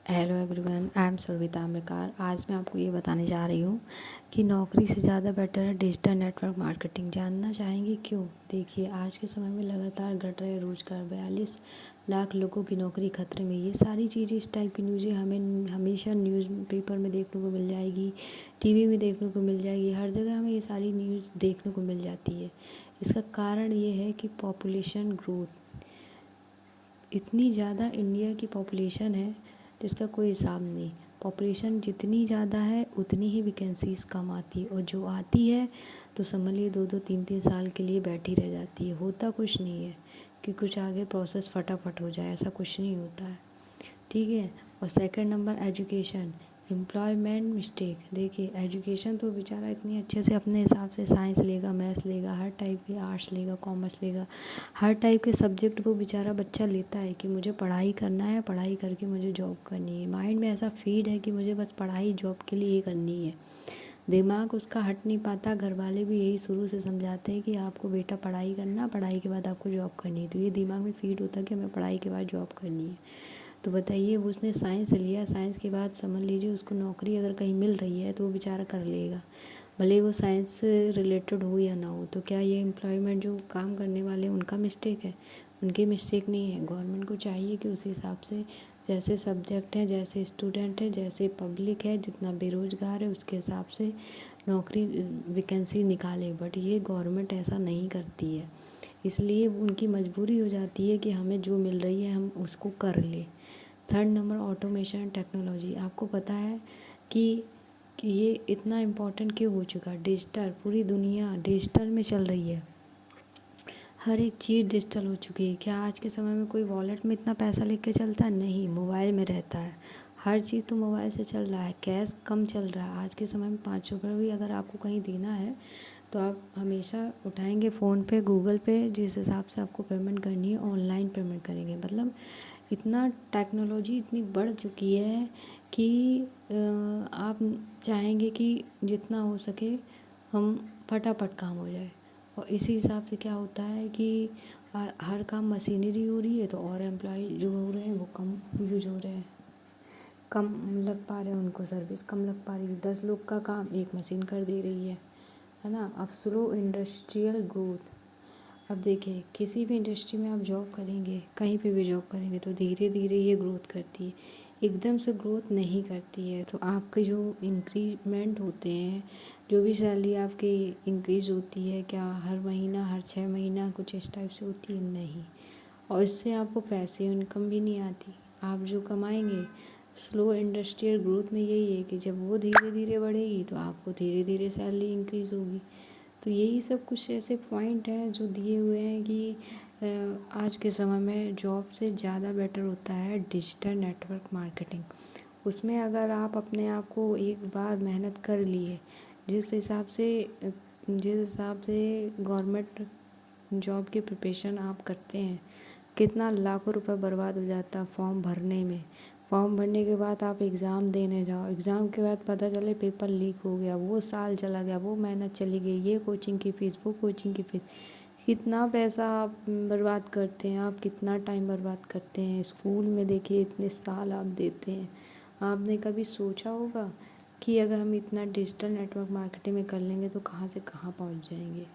Hello everyone, I am Surabhita Amrikar. आज मैं आपको ये बताने जा रही हूँ कि नौकरी से ज़्यादा बेटर है डिजिटल नेटवर्क मार्केटिंग। जानना चाहेंगे क्यों? देखिए, आज के समय में लगातार घट रहे रोजगार, 42 लाख लोगों की नौकरी खतरे में। ये सारी चीज़ें, इस टाइप की न्यूज़ें हमें हमेशा न्यूज़ पेपर में देखने को मिल जाएगी, टीवी में देखने को मिल जाएगी, हर जगह हमें ये सारी न्यूज़ देखने को मिल जाती है। इसका कारण ये है कि पॉपुलेशन ग्रोथ, इतनी ज़्यादा इंडिया की पॉपुलेशन है जिसका कोई हिसाब नहीं। पॉपुलेशन जितनी ज़्यादा है उतनी ही वैकेंसीज़ कम आती है, और जो आती है तो समझ लीजिए 2-2 3-3 साल के लिए बैठी रह जाती है। होता कुछ नहीं है कि कुछ आगे प्रोसेस फटाफट हो जाए, ऐसा कुछ नहीं होता है। ठीक है। और second number education, employment mistake. देखिए, एजुकेशन तो बेचारा इतनी अच्छे से अपने हिसाब से साइंस लेगा, मैथ्स लेगा, हर टाइप के आर्ट्स लेगा, कॉमर्स लेगा, हर टाइप के सब्जेक्ट वो बेचारा बच्चा लेता है कि मुझे पढ़ाई करना है, पढ़ाई करके मुझे जॉब करनी है। माइंड में ऐसा फीड है कि मुझे बस पढ़ाई जॉब के लिए ही करनी है। दिमाग उसका हट नहीं पाता। घर वाले भी यही शुरू से समझाते हैं कि आपको बेटा पढ़ाई करना, पढ़ाई के बाद आपको जॉब करनी है। तो ये दिमाग में फीड होता है कि हमें पढ़ाई के बाद जॉब करनी है। तो बताइए, वो उसने साइंस लिया, साइंस के बाद समझ लीजिए उसको नौकरी अगर कहीं मिल रही है तो वो बेचारा कर लेगा, भले वो साइंस रिलेटेड हो या ना हो। तो क्या ये एम्प्लॉयमेंट जो काम करने वाले हैं उनका मिस्टेक है? उनकी मिस्टेक नहीं है। गवर्नमेंट को चाहिए कि उस हिसाब से, जैसे सब्जेक्ट हैं, जैसे स्टूडेंट है, जैसे पब्लिक है, जितना बेरोज़गार है, उसके हिसाब से नौकरी वैकेंसी निकाले। बट ये गवर्नमेंट ऐसा नहीं करती है, इसलिए उनकी मजबूरी हो जाती है कि हमें जो मिल रही है हम उसको कर ले। Third number automation technology. आपको पता है कि ये इतना इम्पोर्टेंट क्यों हो चुका है? डिजिटल, पूरी दुनिया डिजिटल में चल रही है, हर एक चीज़ डिजिटल हो चुकी है। क्या आज के समय में कोई वॉलेट में इतना पैसा लेके चलता है? नहीं, मोबाइल में रहता है। हर चीज़ तो मोबाइल से चल रहा है, कैश कम चल रहा है। आज के समय में 5 रुपये भी अगर आपको कहीं देना है तो आप हमेशा उठाएंगे फ़ोन पे, गूगल पे, जिस हिसाब से आपको पेमेंट करनी है ऑनलाइन पेमेंट करेंगे। मतलब इतना टेक्नोलॉजी इतनी बढ़ चुकी है कि आप चाहेंगे कि जितना हो सके हम फटाफट काम हो जाए। और इसी हिसाब से क्या होता है कि हर काम मशीनरी हो रही है, तो और एम्प्लॉय जो हो रहे हैं वो कम यूज हो रहे हैं, कम लग पा रहे हैं, उनको सर्विस कम लग पा रही है। 10 लोग का काम एक मशीन कर दे रही है ना। अब स्लो इंडस्ट्रियल ग्रोथ। अब देखिए, किसी भी इंडस्ट्री में आप जॉब करेंगे, कहीं पे भी जॉब करेंगे, तो धीरे धीरे ये ग्रोथ करती है, एकदम से ग्रोथ नहीं करती है। तो आपके जो इंक्रीमेंट होते हैं, जो भी सैलरी आपकी इंक्रीज होती है, क्या हर महीना, हर 6 महीना कुछ इस टाइप से होती है? नहीं। और इससे आपको पैसे इनकम भी नहीं आती। आप जो कमाएंगे, स्लो इंडस्ट्रियल ग्रोथ में यही है कि जब वो धीरे धीरे बढ़ेगी तो आपको धीरे धीरे सैलरी इंक्रीज़ होगी। तो यही सब कुछ ऐसे पॉइंट हैं जो दिए हुए हैं कि आज के समय में जॉब से ज़्यादा बेटर होता है डिजिटल नेटवर्क मार्केटिंग। उसमें अगर आप अपने आप को एक बार मेहनत कर लिए, जिस हिसाब से गवर्नमेंट जॉब की प्रिपरेशन आप करते हैं, कितना लाखों रुपए बर्बाद हो जाता है फॉर्म भरने में। फॉर्म भरने के बाद आप एग्ज़ाम देने जाओ, एग्ज़ाम के बाद पता चले पेपर लीक हो गया, वो साल चला गया, वो मेहनत चली गई, ये कोचिंग की फ़ीस, वो कोचिंग की फ़ीस। कितना पैसा आप बर्बाद करते हैं, आप कितना टाइम बर्बाद करते हैं। स्कूल में देखिए, इतने साल आप देते हैं। आपने कभी सोचा होगा कि अगर हम इतना डिजिटल नेटवर्क मार्केटिंग में कर लेंगे तो कहाँ से कहाँ पहुँच जाएंगे?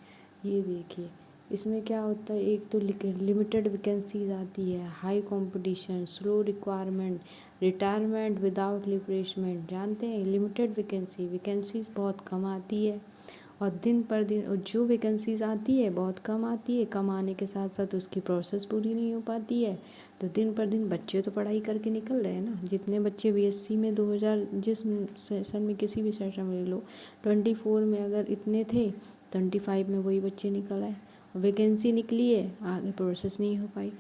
ये देखिए, इसमें क्या होता है, एक तो लिमिटेड वैकेंसीज आती है, high competition, slow requirement, retirement without replacement. जानते हैं, लिमिटेड वैकेंसीज बहुत कम आती है, और दिन पर दिन, और जो वैकेंसीज आती है बहुत कम आती है, कम आने के साथ साथ उसकी प्रोसेस पूरी नहीं हो पाती है। तो दिन पर दिन बच्चे तो पढ़ाई करके निकल रहे हैं ना। जितने बच्चे बीएससी में 2000 जिस सेशन में, किसी भी सेशन में ले लो, 24 में अगर इतने थे, 25 में वही बच्चे निकल आए। वैकेंसी निकली है, आगे प्रोसेस नहीं हो पाई।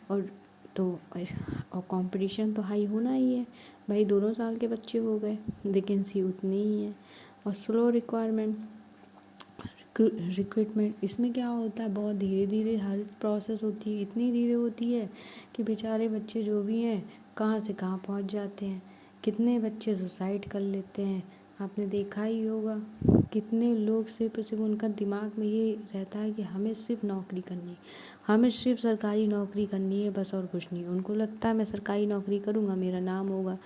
और तो और कंपटीशन तो हाई होना ही है भाई। दोनों साल के बच्चे हो गए, वैकेंसी उतनी ही है। और स्लो रिक्वायरमेंट, रिक्रूटमेंट, इसमें क्या होता है, बहुत धीरे धीरे हर प्रोसेस होती है, इतनी धीरे होती है कि बेचारे बच्चे जो भी हैं कहाँ से कहाँ पहुँच जाते हैं। कितने बच्चे सुसाइड कर लेते हैं, आपने देखा ही होगा। कितने लोग सिर्फ उनका दिमाग में ये रहता है कि हमें सिर्फ नौकरी करनी, हमें सिर्फ सरकारी नौकरी करनी है बस, और कुछ नहीं। उनको लगता है मैं सरकारी नौकरी करूँगा मेरा नाम होगा,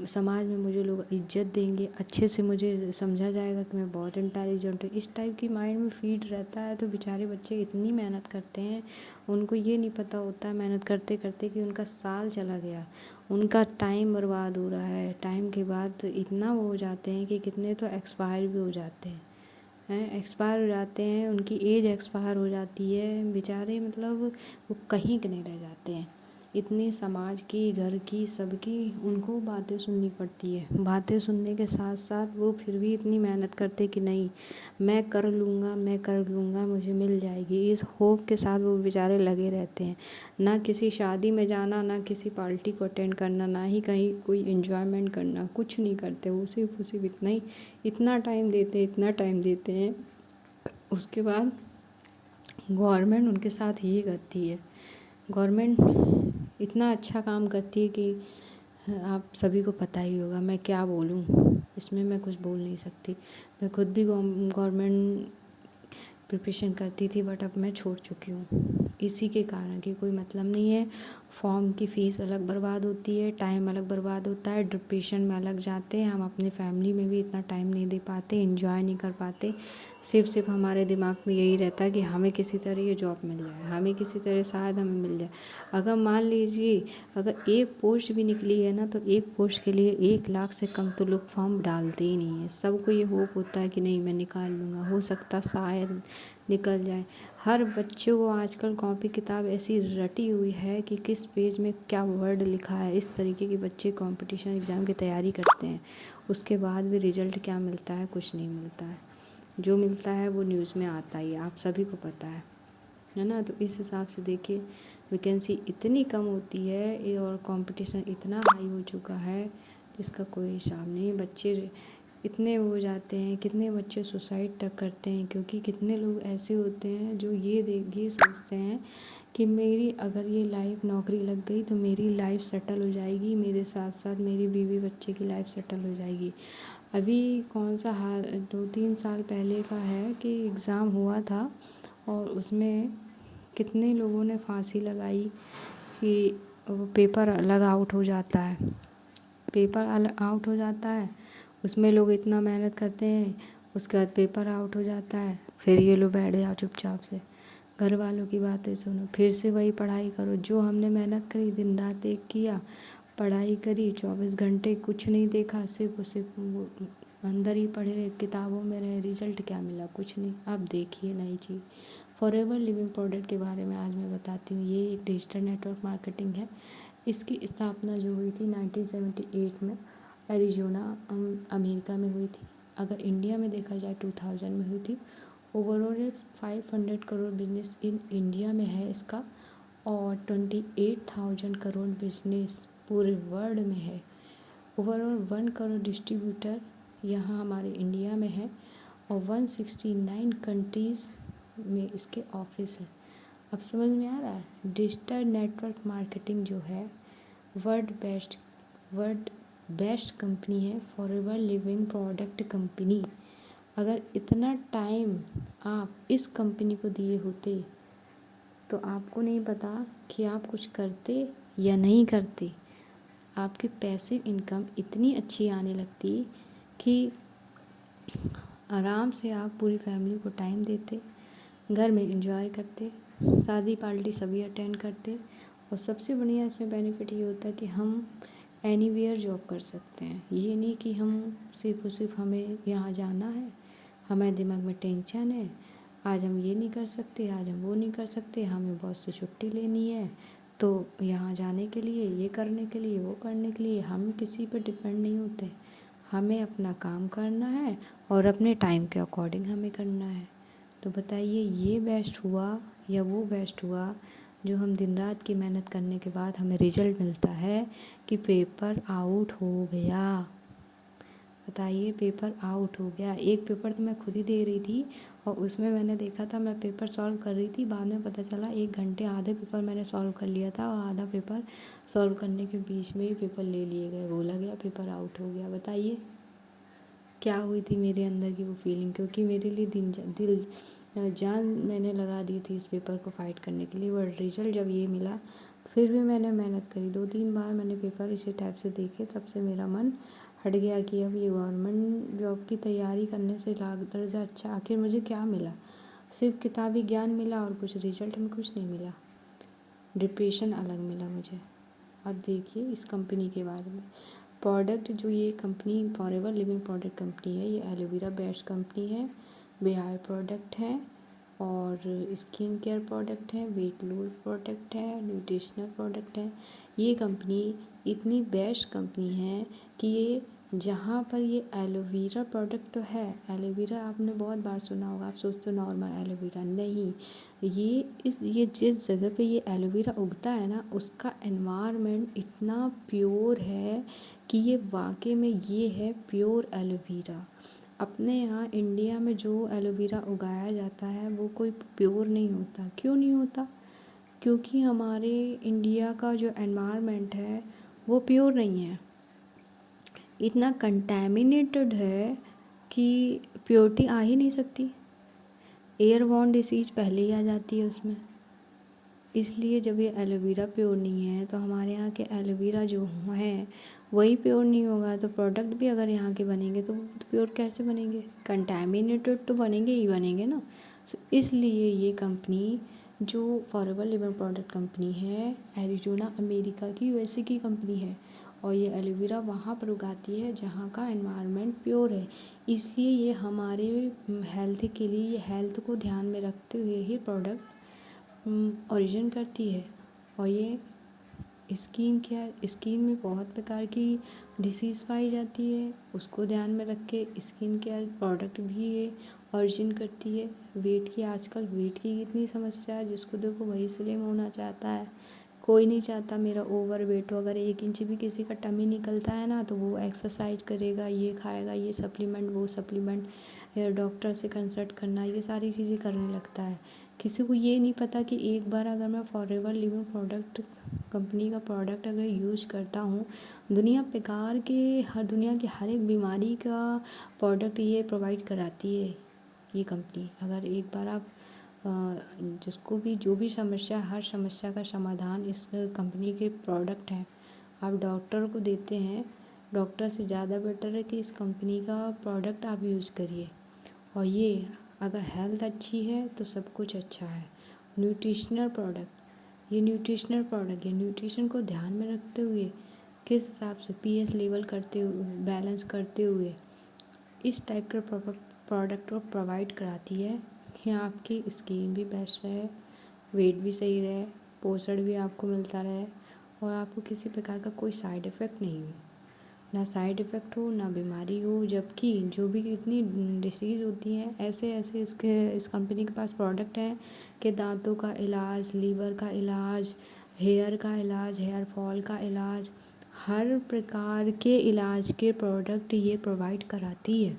समाज में मुझे लोग इज्जत देंगे, अच्छे से मुझे समझा जाएगा कि मैं बहुत इंटेलिजेंट हूँ। इस टाइप की माइंड में फीड रहता है। तो बेचारे बच्चे इतनी मेहनत करते हैं, उनको ये नहीं पता होता है मेहनत करते करते कि उनका साल चला गया, उनका टाइम बर्बाद हो रहा है। टाइम के बाद इतना वो हो जाते हैं कि कितने तो एक्सपायर भी हो जाते हैं, एक्सपायर हो जाते हैं, उनकी एज एक्सपायर हो जाती है बेचारे, मतलब वो कहीं के नहीं रह जाते हैं। इतनी समाज की, घर की, सबकी उनको बातें सुननी पड़ती है। बातें सुनने के साथ साथ वो फिर भी इतनी मेहनत करते कि नहीं, मैं कर लूँगा, मैं कर लूँगा, मुझे मिल जाएगी, इस होप के साथ वो बेचारे लगे रहते हैं। ना किसी शादी में जाना, ना किसी पार्टी को अटेंड करना, ना ही कहीं कोई एंजॉयमेंट करना, कुछ नहीं करते। वो सिर्फ इतना ही, इतना टाइम देते हैं, इतना टाइम देते हैं। उसके बाद गवर्नमेंट उनके साथ ये करती है, गवर्नमेंट इतना अच्छा काम करती है कि आप सभी को पता ही होगा। मैं क्या बोलूँ, इसमें मैं कुछ बोल नहीं सकती। मैं खुद भी गवर्नमेंट प्रिपरेशन करती थी, बट अब मैं छोड़ चुकी हूँ इसी के कारण कि कोई मतलब नहीं है। फॉर्म की फ़ीस अलग बर्बाद होती है, टाइम अलग बर्बाद होता है, डिप्रेशन में अलग जाते हैं हम, अपने फैमिली में भी इतना टाइम नहीं दे पाते, एंजॉय नहीं कर पाते। सिर्फ हमारे दिमाग में यही रहता है कि हमें किसी तरह ये जॉब मिल जाए, हमें किसी तरह शायद हमें मिल जाए। अगर मान लीजिए अगर एक पोस्ट भी निकली है ना, तो एक पोस्ट के लिए 1 लाख से कम तो लोग फॉर्म डालते ही नहीं है। सबको ये होप होता है कि नहीं मैं निकाल लूँगा, हो सकता शायद निकल जाए। हर बच्चों को आजकल कॉपी किताब ऐसी रटी हुई है कि किस पेज में क्या वर्ड लिखा है, इस तरीके के बच्चे कंपटीशन एग्ज़ाम की तैयारी करते हैं। उसके बाद भी रिजल्ट क्या मिलता है, कुछ नहीं मिलता है। जो मिलता है वो न्यूज़ में आता ही है, आप सभी को पता है ना। तो इस हिसाब से देखिए, वैकेंसी इतनी कम होती है और कंपटीशन इतना हाई हो चुका है जिसका कोई हिसाब नहीं। बच्चे इतने हो जाते हैं, कितने बच्चे सुसाइड तक करते हैं, क्योंकि कितने लोग ऐसे होते हैं जो ये सोचते हैं कि मेरी अगर ये लाइफ नौकरी लग गई तो मेरी लाइफ सेटल हो जाएगी, मेरे साथ साथ मेरी बीवी बच्चे की लाइफ सेटल हो जाएगी। अभी कौन सा हाल 2-3 साल पहले का है कि एग्ज़ाम हुआ था और उसमें कितने लोगों ने फांसी लगाई कि वो पेपर अलग आउट हो जाता है, पेपर अलग आउट हो जाता है, उसमें लोग इतना मेहनत करते हैं, उसके बाद पेपर आउट हो जाता है, फिर ये लोग बैठ जाओ चुपचाप से, घर वालों की बातें सुनो, फिर से वही पढ़ाई करो जो हमने मेहनत करी, दिन रात एक किया, पढ़ाई करी, 24 घंटे कुछ नहीं देखा, सिर्फ वो अंदर ही पढ़े रहे, किताबों में रहे, रिजल्ट क्या मिला, कुछ नहीं। अब देखिए नई चीज़, फॉरएवर लिविंग प्रोडक्ट के बारे में आज मैं बताती हूँ। ये एक डिजिटल नेटवर्क मार्केटिंग है। इसकी स्थापना जो हुई थी 1978 में एरिज़ोना अमेरिका में हुई थी। अगर इंडिया में देखा जाए 2000 में हुई थी। Overall 500 crore business in India में है इसका, और 28,000 करोड़ बिजनेस पूरे वर्ल्ड में है। ओवरऑल 1 करोड़ डिस्ट्रीब्यूटर यहाँ हमारे इंडिया में है और 169 कंट्रीज़ में इसके ऑफिस हैं। अब समझ में आ रहा है, डिजिटल नेटवर्क मार्केटिंग जो है वर्ल्ड बेस्ट कंपनी है, फॉरएवर लिविंग प्रोडक्ट कंपनी। अगर इतना टाइम आप इस कंपनी को दिए होते तो आपको नहीं पता कि आप कुछ करते या नहीं करते। आपकी पैसिव इनकम इतनी अच्छी आने लगती कि आराम से आप पूरी फैमिली को टाइम देते, घर में एंजॉय करते, शादी पार्टी सभी अटेंड करते। और सबसे बढ़िया इसमें बेनिफिट ये होता है कि हम एनीवेयर जॉब कर सकते हैं। ये नहीं कि हम सिर्फ और सिर्फ हमें यहाँ जाना है, हमारे दिमाग में टेंशन है, आज हम ये नहीं कर सकते, आज हम वो नहीं कर सकते, हमें बॉस से छुट्टी लेनी है, तो यहाँ जाने के लिए, ये करने के लिए, वो करने के लिए हम किसी पर डिपेंड नहीं होते। हमें अपना काम करना है और अपने टाइम के अकॉर्डिंग हमें करना है। तो बताइए ये बेस्ट हुआ या वो बेस्ट हुआ, जो हम दिन रात की मेहनत करने के बाद हमें रिजल्ट मिलता है कि पेपर आउट हो गया। बताइए, पेपर आउट हो गया। एक पेपर तो मैं खुद ही दे रही थी और उसमें मैंने देखा था, मैं पेपर सॉल्व कर रही थी, बाद में पता चला 1 घंटे आधे पेपर मैंने सॉल्व कर लिया था और आधा पेपर सॉल्व करने के बीच में ही पेपर ले लिए गए, बोला गया पेपर आउट हो गया। बताइए क्या हुई थी मेरे अंदर की वो फीलिंग, क्योंकि मेरे लिए दिल जान मैंने लगा दी थी इस पेपर को फाइट करने के लिए, बट रिजल्ट जब ये मिला तो फिर भी मैंने मेहनत करी। 2-3 बार मैंने पेपर इसी टाइप से देखे, तब से मेरा मन हट गया कि अब ये गवर्नमेंट जॉब की तैयारी करने से लाख दर्जा अच्छा आखिर मुझे क्या मिला। सिर्फ किताबी ज्ञान मिला और कुछ रिजल्ट में कुछ नहीं मिला, डिप्रेशन अलग मिला मुझे। अब देखिए इस कंपनी के बारे में। प्रोडक्ट जो ये company forever living product company है, ये एलोवेरा बेस्ड कंपनी है, बिहार प्रोडक्ट है और स्किन केयर प्रोडक्ट है, वेट लूज प्रोडक्ट है, न्यूट्रिशनल प्रोडक्ट है। ये कंपनी इतनी बेस्ट कंपनी है कि ये जहाँ पर ये एलोवेरा प्रोडक्ट तो है, एलोवेरा आपने बहुत बार सुना होगा, आप सोचते हो नॉर्मल एलोवेरा, नहीं, ये जिस जगह पे ये एलोवेरा उगता है ना, उसका एनवायरनमेंट इतना प्योर है कि ये वाकई में ये है प्योर एलोवेरा। अपने यहाँ इंडिया में जो एलोवेरा उगाया जाता है वो कोई प्योर नहीं होता। क्यों नहीं होता? क्योंकि हमारे इंडिया का जो एनवायरनमेंट है वो प्योर नहीं है, इतना कंटेमिनेटेड है कि प्योरिटी आ ही नहीं सकती। एयरबॉर्न डिसीज़ पहले ही आ जाती है उसमें। इसलिए जब ये एलोवेरा प्योर नहीं है तो हमारे यहाँ के एलोवेरा जो है वही प्योर नहीं होगा, तो प्रोडक्ट भी अगर यहाँ के बनेंगे तो प्योर कैसे बनेंगे? कंटैमिनेटेड तो बनेंगे ही बनेंगे ना। तो इसलिए ये कंपनी जो फॉरएवर लिविंग प्रोडक्ट कंपनी है, एरिज़ोना अमेरिका की यूएसए की कंपनी है और ये एलोवेरा वहाँ पर उगाती है जहाँ का एनवायरनमेंट प्योर है। इसलिए ये हमारे हेल्थ के लिए, ये हेल्थ को ध्यान में रखते हुए ही प्रोडक्ट ओरिजिन करती है। और ये स्किन में बहुत प्रकार की डिसीज़ पाई जाती है, उसको ध्यान में रख के स्किन केयर प्रोडक्ट भी ये ओरिजिन करती है। वेट की, आजकल वेट की कितनी समस्या है, जिसको देखो वही स्लिम होना चाहता है। कोई नहीं चाहता मेरा ओवर वेट हो। अगर 1 इंच भी किसी का टमी निकलता है ना तो वो एक्सरसाइज करेगा, ये खाएगा, ये सप्लीमेंट, वो सप्लीमेंट, डॉक्टर से कंसल्ट करना, ये सारी चीज़ें करने लगता है। किसी को ये नहीं पता कि एक बार अगर मैं फॉरएवर लिविंग प्रोडक्ट कंपनी का प्रोडक्ट अगर यूज़ करता हूँ, दुनिया की हर एक बीमारी का प्रोडक्ट ये प्रोवाइड कराती है ये कंपनी। अगर एक बार आप जिसको भी जो भी समस्या, हर समस्या का समाधान इस कंपनी के प्रोडक्ट हैं, आप डॉक्टर को देते हैं, डॉक्टर से ज़्यादा बेटर है कि इस कंपनी का प्रोडक्ट आप यूज़ करिए। और ये अगर हेल्थ अच्छी है तो सब कुछ अच्छा है। न्यूट्रिशनल प्रोडक्ट, ये न्यूट्रिशन को ध्यान में रखते हुए, किस हिसाब से पीएच लेवल करते हुए, बैलेंस करते हुए इस टाइप के प्रोडक्ट को प्रोवाइड कराती है कि आपकी स्किन भी बेस्ट रहे, वेट भी सही रहे, पोषण भी आपको मिलता रहे और आपको किसी प्रकार का कोई साइड इफ़ेक्ट नहीं हो, ना साइड इफ़ेक्ट हो, ना बीमारी हो। जबकि जो भी इतनी डिसीज़ होती हैं, ऐसे ऐसे इस कंपनी के पास प्रोडक्ट हैं कि दांतों का इलाज, लीवर का इलाज, हेयर का इलाज, हेयर फॉल का इलाज, हर प्रकार के इलाज के प्रोडक्ट ये प्रोवाइड कराती है।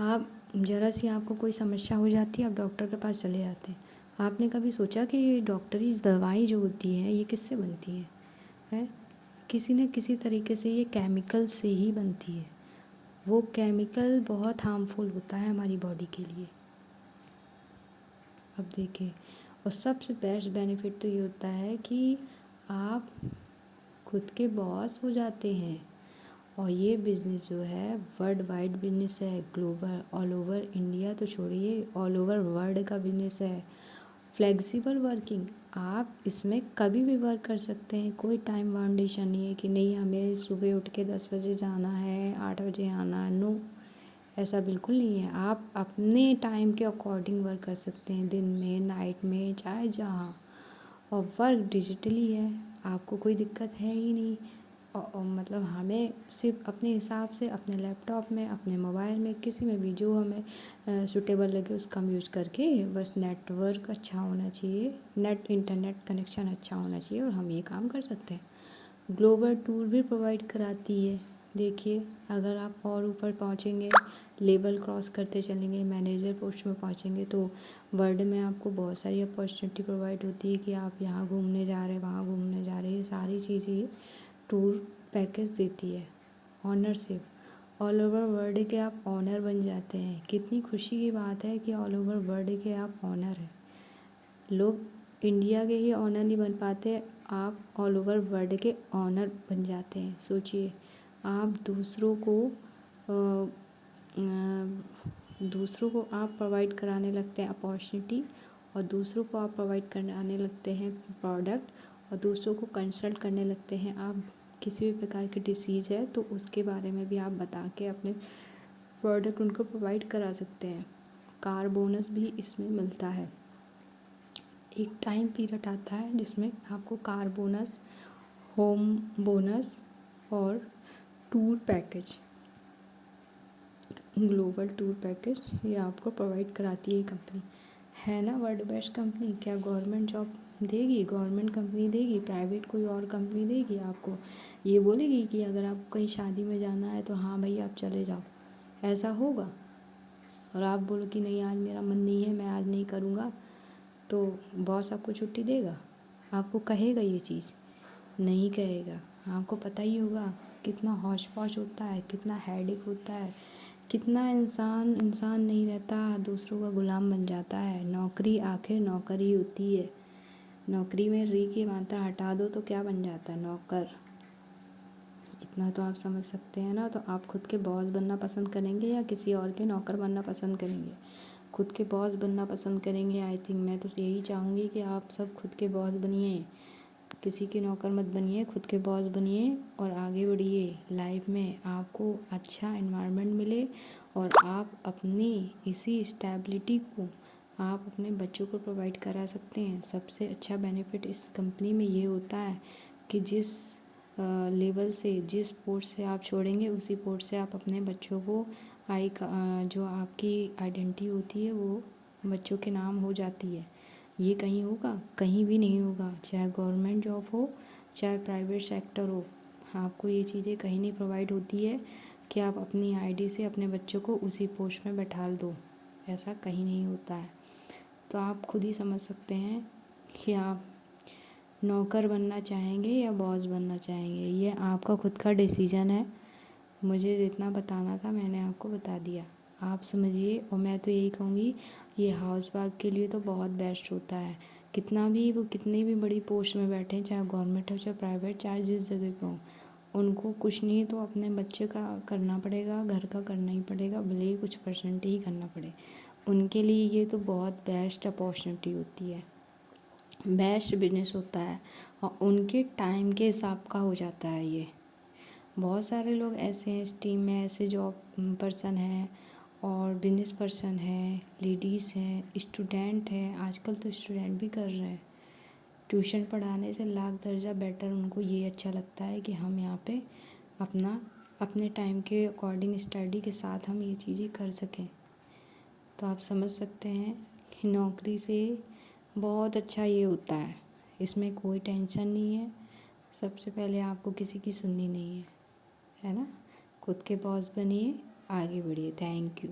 आप ज़रा सी आपको कोई समस्या हो जाती है, आप डॉक्टर के पास चले जाते हैं। आपने कभी सोचा कि ये डॉक्टरी दवाई जो होती है ये किससे बनती है? किसी न किसी तरीके से ये केमिकल से ही बनती है। वो केमिकल बहुत हार्मफुल होता है हमारी बॉडी के लिए। अब देखिए, और सबसे बेस्ट बेनिफिट तो ये होता है कि आप खुद के बॉस हो जाते हैं। और ये बिज़नेस जो है वर्ल्ड वाइड बिज़नेस है, ग्लोबल, ऑल ओवर इंडिया तो छोड़िए, ऑल ओवर वर्ल्ड का बिज़नेस है। फ्लेक्सिबल वर्किंग, आप इसमें कभी भी वर्क कर सकते हैं, कोई टाइम बाउंडेशन नहीं है कि नहीं हमें सुबह उठ के 10 बजे जाना है, 8 बजे आना है, नो, ऐसा बिल्कुल नहीं है। आप अपने टाइम के अकॉर्डिंग वर्क कर सकते हैं, दिन में, नाइट में, चाहे जहाँ। और वर्क डिजिटली है, आपको कोई दिक्कत है ही नहीं। और मतलब हमें सिर्फ अपने हिसाब से अपने लैपटॉप में, अपने मोबाइल में, किसी में भी जो हमें सूटेबल लगे उसका हम यूज़ करके, बस नेटवर्क अच्छा होना चाहिए, इंटरनेट कनेक्शन अच्छा होना चाहिए और हम ये काम कर सकते हैं। ग्लोबल टूर भी प्रोवाइड कराती है। देखिए, अगर आप और ऊपर पहुँचेंगे, लेवल क्रॉस करते चलेंगे, मैनेजर पोस्ट में पहुँचेंगे तो वर्ल्ड में आपको बहुत सारी अपॉर्चुनिटी प्रोवाइड होती है कि आप यहाँ घूमने जा रहे हैं, वहाँ घूमने जा रहे हैं, ये सारी चीज़ें टूर पैकेज देती है, ऑनरशिप। ऑल ओवर वर्ल्ड के आप ऑनर बन जाते हैं। कितनी खुशी की बात है कि ऑल ओवर वर्ल्ड के आप ऑनर हैं। लोग इंडिया के ही ऑनर नहीं बन पाते, आप ऑल ओवर वर्ल्ड के ऑनर बन जाते हैं। सोचिए, आप दूसरों को आप प्रोवाइड कराने लगते हैं अपॉर्चुनिटी, और दूसरों को आप प्रोवाइड कराने लगते हैं प्रोडक्ट, और दूसरों को कंसल्ट करने लगते हैं। आप किसी भी प्रकार की डिसीज़ है तो उसके बारे में भी आप बता के अपने प्रोडक्ट उनको प्रोवाइड करा सकते हैं। कार बोनस भी इसमें मिलता है। एक टाइम पीरियड आता है जिसमें आपको कार बोनस, होम बोनस और tour package, global tour package ये आपको प्रोवाइड कराती है कंपनी। है ना वर्ल्ड बेस्ट कंपनी। क्या गवर्नमेंट जॉब देगी, गवर्नमेंट कंपनी देगी, प्राइवेट कोई और कंपनी देगी आपको? ये बोलेगी कि अगर आपको कहीं शादी में जाना है तो हाँ भाई आप चले जाओ, ऐसा होगा? और आप बोलो कि नहीं आज मेरा मन नहीं है, मैं आज नहीं करूँगा, तो बॉस आपको छुट्टी देगा? आपको कहेगा ये चीज़? नहीं कहेगा। आपको पता ही होगा कितना हौच पौच होता है, कितना हेडेक होता है, कितना इंसान नहीं रहता, दूसरों का गुलाम बन जाता है। नौकरी आखिर नौकरी होती है। नौकरी में री की मात्रा हटा दो तो क्या बन जाता है? नौकर। इतना तो आप समझ सकते हैं ना। तो आप खुद के बॉस बनना पसंद करेंगे या किसी और के नौकर बनना पसंद करेंगे? खुद के बॉस बनना पसंद करेंगे। आई थिंक मैं तो यही चाहूँगी कि आप सब खुद के बॉस बनिए, किसी के नौकर मत बनिए, खुद के बॉस बनिए और आगे बढ़िए लाइफ में। आपको अच्छा एनवायरनमेंट मिले और आप अपनी इसी स्टेबिलिटी को आप अपने बच्चों को प्रोवाइड करा सकते हैं। सबसे अच्छा बेनिफिट इस कंपनी में ये होता है कि जिस लेवल से, जिस पोर्ट से आप छोड़ेंगे उसी पोर्ट से आप अपने बच्चों को जो आपकी आइडेंटिटी होती है वो बच्चों के नाम हो जाती है। ये कहीं होगा? कहीं भी नहीं होगा। चाहे गवर्नमेंट जॉब हो, चाहे प्राइवेट सेक्टर हो, आपको ये चीज़ें कहीं नहीं प्रोवाइड होती है कि आप अपनी आईडी से अपने बच्चों को उसी पोस्ट में बैठा दो। ऐसा कहीं नहीं होता है। तो आप खुद ही समझ सकते हैं कि आप नौकर बनना चाहेंगे या बॉस बनना चाहेंगे। ये आपका खुद का डिसीज़न है। मुझे जितना बताना था मैंने आपको बता दिया। आप समझिए। और मैं तो यही कहूँगी, ये हाउस वाइफ के लिए तो बहुत बेस्ट होता है। कितना भी वो कितनी भी बड़ी पोस्ट में बैठे, चाहे गवर्नमेंट हो चाहे प्राइवेट, चाहे जिस जगह पे हो, उनको कुछ नहीं तो अपने बच्चे का करना पड़ेगा, घर का करना ही पड़ेगा, भले ही कुछ परसेंट ही करना पड़े। उनके लिए ये तो बहुत बेस्ट अपॉर्चुनिटी होती है, बेस्ट बिजनेस होता है, और उनके टाइम के हिसाब का हो जाता है ये। बहुत सारे लोग ऐसे हैं इस टीम में, ऐसे जॉब पर्सन हैं और बिजनेस पर्सन है, लेडीज़ हैं, स्टूडेंट हैं। आजकल तो स्टूडेंट भी कर रहे हैं। ट्यूशन पढ़ाने से लाख दर्जा बेटर उनको ये अच्छा लगता है कि हम यहाँ पे अपने टाइम के अकॉर्डिंग स्टडी के साथ हम ये चीज़ें कर सकें। तो आप समझ सकते हैं कि नौकरी से बहुत अच्छा ये होता है। इसमें कोई टेंशन नहीं है। सबसे पहले आपको किसी की सुननी नहीं है, है ना। खुद के बॉस बनिए, आगे बढ़िए। Thank you.